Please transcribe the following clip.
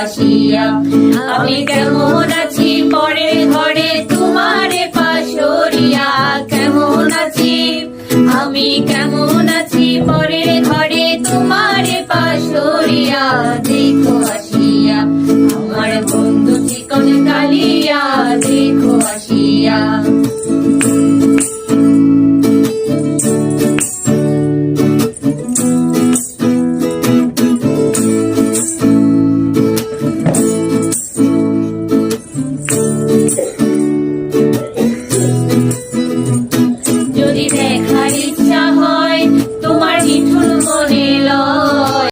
আসিয়া। আমি কেমন আছি পরের ঘরে তোমারে পাশরিয়া, কেমন আছি আমি কেমন আছি পরের ঘরে তোমারে পাশরিয়া। দেখো আসিয়া আমার বন্ধু চিকন কালিয়া, দেখো আসিয়া।